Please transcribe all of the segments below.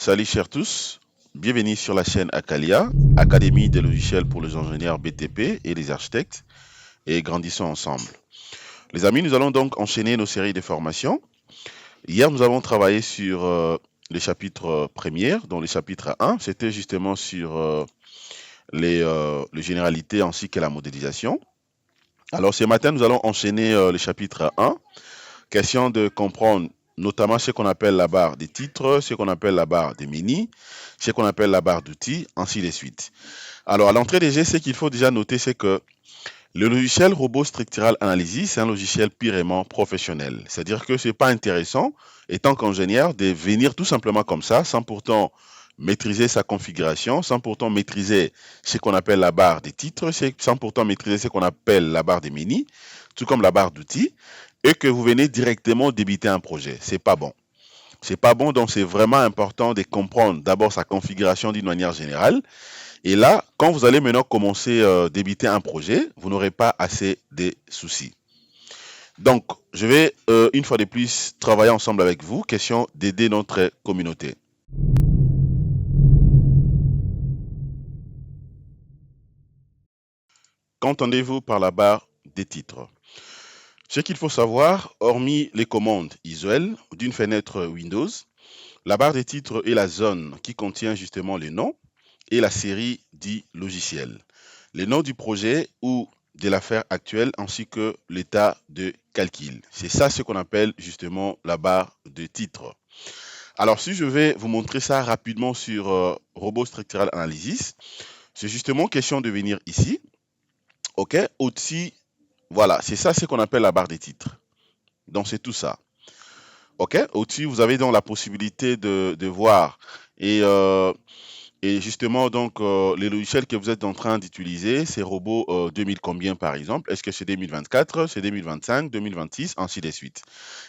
Salut chers tous, bienvenue sur la chaîne Akalia, Académie des logiciels pour les ingénieurs BTP et les architectes, et grandissons ensemble. Les amis, nous allons donc enchaîner nos séries de formations. Hier, nous avons travaillé sur les chapitres premiers, dont le chapitre 1, c'était justement sur les généralités ainsi que la modélisation. Alors ce matin, nous allons enchaîner le chapitre 1, question de comprendre notamment ce qu'on appelle la barre des titres, ce qu'on appelle la barre des menus, ce qu'on appelle la barre d'outils, ainsi de suite. Alors, à l'entrée des jeux, ce qu'il faut déjà noter, c'est que le logiciel Robot Structural Analysis, c'est un logiciel purement professionnel. C'est-à-dire que ce n'est pas intéressant, étant qu'ingénieur, de venir tout simplement comme ça, sans pourtant maîtriser sa configuration, sans pourtant maîtriser ce qu'on appelle la barre des titres, sans pourtant maîtriser ce qu'on appelle la barre des menus, tout comme la barre d'outils, et que vous venez directement débuter un projet. C'est pas bon. C'est pas bon, donc c'est vraiment important de comprendre d'abord sa configuration d'une manière générale. Et là, quand vous allez maintenant commencer à débuter un projet, vous n'aurez pas assez de soucis. Donc, je vais une fois de plus travailler ensemble avec vous, question d'aider notre communauté. Qu'entendez-vous par la barre des titres? Ce qu'il faut savoir, hormis les commandes usuelles d'une fenêtre Windows, la barre des titres est la zone qui contient justement le nom et la série du logiciel, le nom du projet ou de l'affaire actuelle ainsi que l'état de calcul. C'est ça ce qu'on appelle justement la barre de titre. Alors si je vais vous montrer ça rapidement sur Robot Structural Analysis, c'est justement question de venir ici, ok, au-dessus, voilà, c'est ça ce qu'on appelle la barre des titres. Donc c'est tout ça. Ok, au-dessus, vous avez donc la possibilité de voir et justement, donc, les logiciels que vous êtes en train d'utiliser, c'est robots 2000 combien par exemple? Est-ce que c'est 2024, c'est 2025, 2026, ainsi de suite.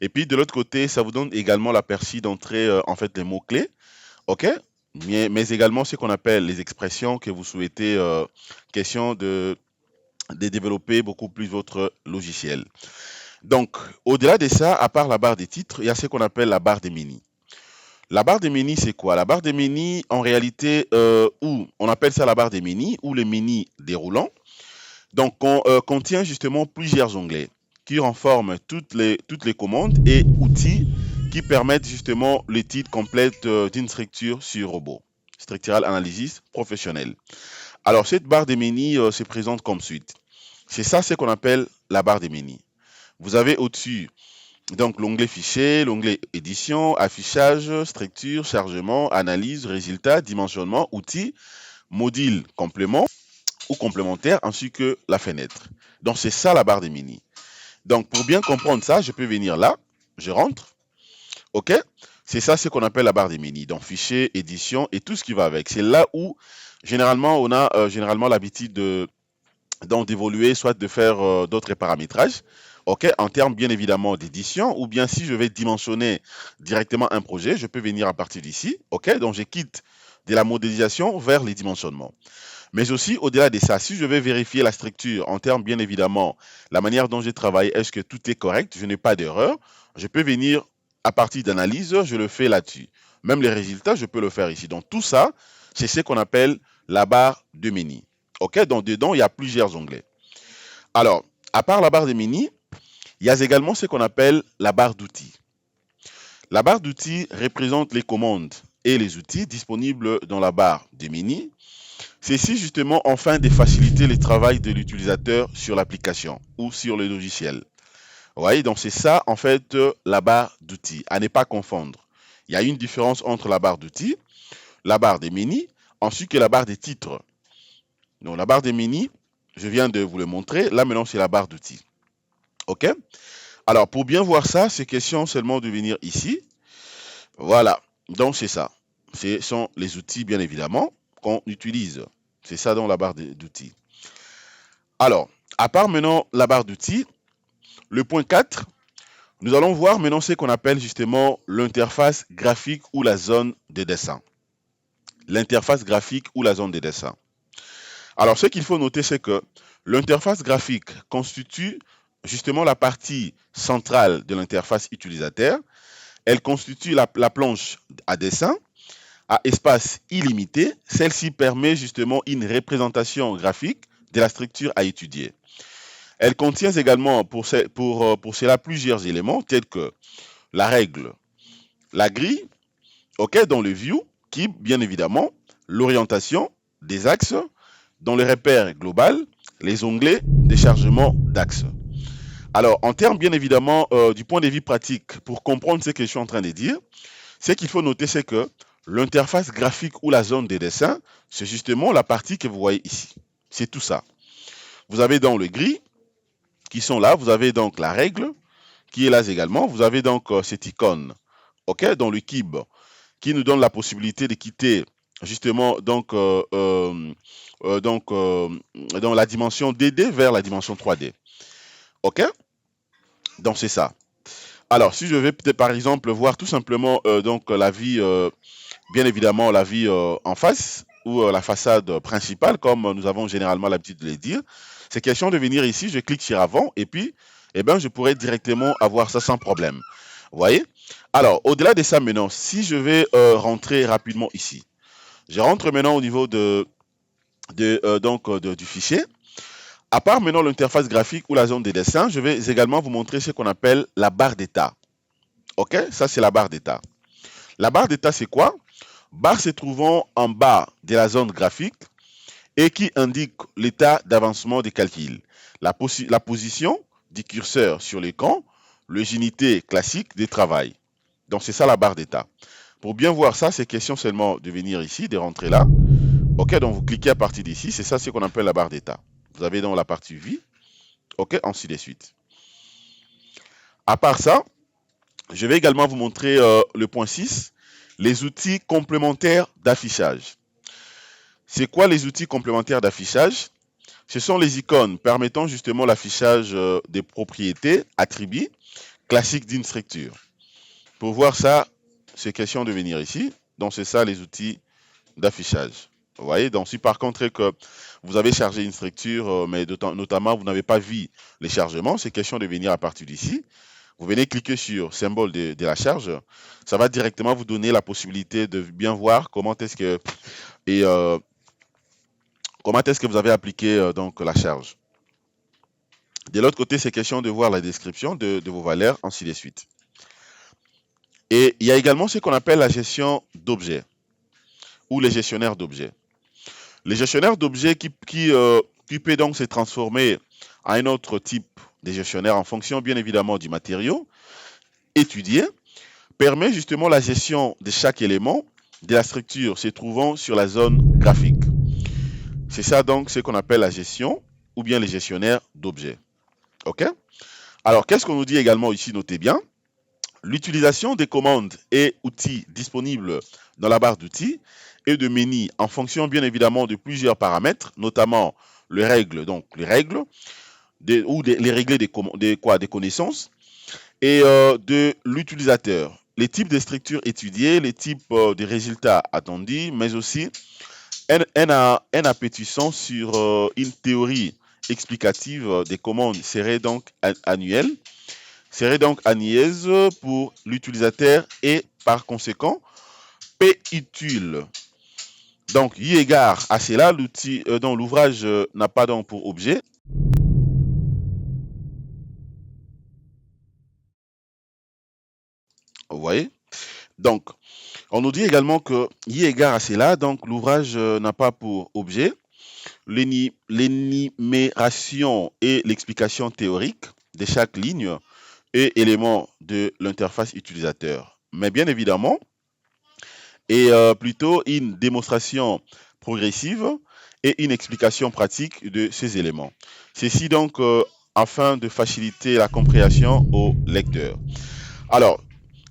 Et puis de l'autre côté, ça vous donne également l'aperçu d'entrer en fait des mots-clés, ok? Mais également ce qu'on appelle les expressions que vous souhaitez, question de développer beaucoup plus votre logiciel. Donc, au-delà de ça, à part la barre des titres, il y a ce qu'on appelle la barre des menus. La barre des menus, c'est quoi? La barre des menus, en réalité, ou on appelle ça la barre des menus ou les menus déroulants. Donc, on contient justement plusieurs onglets qui renforment toutes les commandes et outils qui permettent justement l'étude complète d'une structure sur robot. Structural Analysis professionnel. Alors, cette barre des menus se présente comme suite. C'est ça ce qu'on appelle la barre des menus. Vous avez au-dessus donc l'onglet fichier, l'onglet édition, affichage, structure, chargement, analyse, résultat, dimensionnement, outils, module complément ou complémentaire, ainsi que la fenêtre. Donc c'est ça la barre des menus. Donc pour bien comprendre ça, je peux venir là, je rentre, ok? C'est ça ce qu'on appelle la barre des menus. Donc fichier, édition et tout ce qui va avec. C'est là où généralement on a généralement l'habitude d'évoluer, soit de faire d'autres paramétrages. Ok, en termes bien évidemment d'édition, ou bien si je vais dimensionner directement un projet, je peux venir à partir d'ici. Ok, donc je quitte de la modélisation vers les dimensionnements. Mais aussi, au-delà de ça, si je vais vérifier la structure en termes bien évidemment, la manière dont je travaille, est-ce que tout est correct, je n'ai pas d'erreur, je peux venir à partir d'analyse, je le fais là-dessus. Même les résultats, je peux le faire ici. Donc tout ça, c'est ce qu'on appelle la barre de menu. Ok, donc dedans, il y a plusieurs onglets. Alors, à part la barre de menu, il y a également ce qu'on appelle la barre d'outils. La barre d'outils représente les commandes et les outils disponibles dans la barre de menu. Ceci justement afin de faciliter le travail de l'utilisateur sur l'application ou sur le logiciel. Vous voyez, donc c'est ça en fait la barre d'outils, à ne pas confondre. Il y a une différence entre la barre d'outils, la barre des menus, ainsi que la barre des titres. Donc la barre des menus, je viens de vous le montrer, là maintenant c'est la barre d'outils. Ok? Alors pour bien voir ça, c'est question seulement de venir ici. Voilà, donc c'est ça. Ce sont les outils bien évidemment qu'on utilise. C'est ça dans la barre d'outils. Alors, à part maintenant la barre d'outils, le point 4, nous allons voir maintenant ce qu'on appelle justement l'interface graphique ou la zone de dessin. L'interface graphique ou la zone de dessin. Alors, ce qu'il faut noter, c'est que l'interface graphique constitue justement la partie centrale de l'interface utilisateur. Elle constitue la planche à dessin à espace illimité, celle-ci permet justement une représentation graphique de la structure à étudier. Elle contient également pour cela plusieurs éléments tels que la règle, la grille, ok, dans le view, qui bien évidemment, l'orientation des axes, dans le repère global, les onglets des chargements d'axes. Alors, en termes bien évidemment du point de vue pratique, pour comprendre ce que je suis en train de dire, ce qu'il faut noter, c'est que l'interface graphique ou la zone des dessins, c'est justement la partie que vous voyez ici. C'est tout ça. Vous avez donc le gris qui sont là, vous avez donc la règle qui est là également, vous avez donc cette icône, ok, dans le kib qui nous donne la possibilité de quitter justement dans la dimension 2D vers la dimension 3D. Ok, donc c'est ça. Alors, si je vais peut-être par exemple voir tout simplement donc la vie, bien évidemment la vie en face ou la façade principale, comme nous avons généralement l'habitude de le dire, c'est question de venir ici, je clique sur avant et puis, eh ben, je pourrais directement avoir ça sans problème. Vous voyez? Alors, au-delà de ça maintenant, si je vais rentrer rapidement ici, je rentre maintenant au niveau du fichier. À part maintenant l'interface graphique ou la zone des dessins, je vais également vous montrer ce qu'on appelle la barre d'état. Ok, ça c'est la barre d'état. La barre d'état c'est quoi? Barre se trouvant en bas de la zone graphique et qui indique l'état d'avancement des calculs. La position du curseur sur l'écran, l'unité classique du travail. Donc c'est ça la barre d'état. Pour bien voir ça, c'est question seulement de venir ici, de rentrer là. Ok, donc vous cliquez à partir d'ici, c'est ça ce qu'on appelle la barre d'état. Vous avez donc la partie vie, ok, ainsi de suite. À part ça, je vais également vous montrer le point 6, les outils complémentaires d'affichage. C'est quoi les outils complémentaires d'affichage? Ce sont les icônes permettant justement l'affichage des propriétés, attributs classiques d'une structure. Pour voir ça, c'est question de venir ici. Donc c'est ça les outils d'affichage. Vous voyez, donc si par contre que vous avez chargé une structure, mais notamment vous n'avez pas vu les chargements, c'est question de venir à partir d'ici. Vous venez cliquer sur symbole de la charge, ça va directement vous donner la possibilité de bien voir comment est-ce que vous avez appliqué donc la charge. De l'autre côté, c'est question de voir la description de vos valeurs, ainsi de suite. Et il y a également ce qu'on appelle la gestion d'objets ou les gestionnaires d'objets. Les gestionnaires d'objets qui peut donc se transformer en un autre type de gestionnaire en fonction bien évidemment du matériau étudié, permet justement la gestion de chaque élément de la structure se trouvant sur la zone graphique. C'est ça donc ce qu'on appelle la gestion ou bien les gestionnaires d'objets. Ok? Alors, qu'est-ce qu'on nous dit également ici? Notez bien. L'utilisation des commandes et outils disponibles dans la barre d'outils et de menus en fonction bien évidemment de plusieurs paramètres, notamment les règles, les règles, les règles des connaissances et de l'utilisateur. Les types de structures étudiées, les types de résultats attendus, mais aussi un appétissant sur une théorie explicative des commandes serait donc annuelle pour l'utilisateur et par conséquent peu utile. Donc, eu égard à cela, l'ouvrage n'a pas donc pour objet. Vous voyez? Donc, on nous dit également que, eu égard à cela, donc l'ouvrage n'a pas pour objet l'énumération et l'explication théorique de chaque ligne et élément de l'interface utilisateur. Mais bien évidemment, et plutôt une démonstration progressive et une explication pratique de ces éléments. Ceci donc afin de faciliter la compréhension au lecteur. Alors,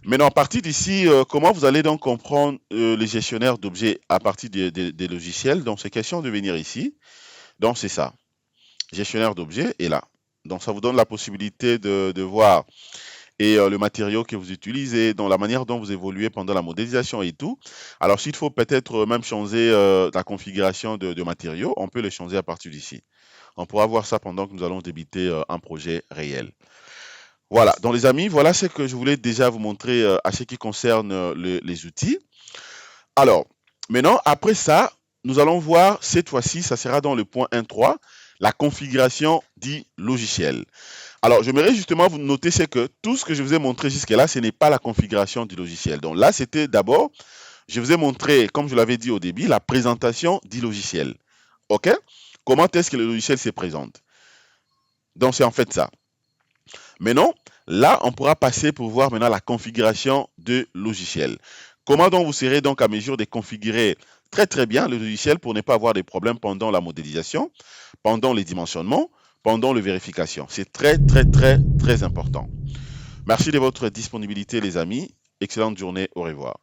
maintenant à partir d'ici, comment vous allez donc comprendre les gestionnaires d'objets à partir des logiciels? Donc c'est question de venir ici. Donc c'est ça, gestionnaire d'objets est là. Donc ça vous donne la possibilité de voir et le matériau que vous utilisez, dans la manière dont vous évoluez pendant la modélisation et tout. Alors, s'il faut peut-être même changer la configuration de matériaux, on peut les changer à partir d'ici. On pourra voir ça pendant que nous allons débuter un projet réel. Voilà, donc les amis, voilà ce que je voulais déjà vous montrer à ce qui concerne les outils. Alors, maintenant, après ça, nous allons voir, cette fois-ci, ça sera dans le point 1.3, la configuration du logiciel. Alors, j'aimerais justement vous noter, c'est que tout ce que je vous ai montré jusque-là, ce n'est pas la configuration du logiciel. Donc là, c'était d'abord, je vous ai montré, comme je l'avais dit au début, la présentation du logiciel. OK? Comment est-ce que le logiciel se présente? Donc, c'est en fait ça. Maintenant, là, on pourra passer pour voir maintenant la configuration de logiciel. Comment donc vous serez donc à mesure de configurer très très bien le logiciel pour ne pas avoir de problèmes pendant la modélisation, pendant les dimensionnements, pendant la vérification. C'est très très très très important. Merci de votre disponibilité les amis. Excellente journée. Au revoir.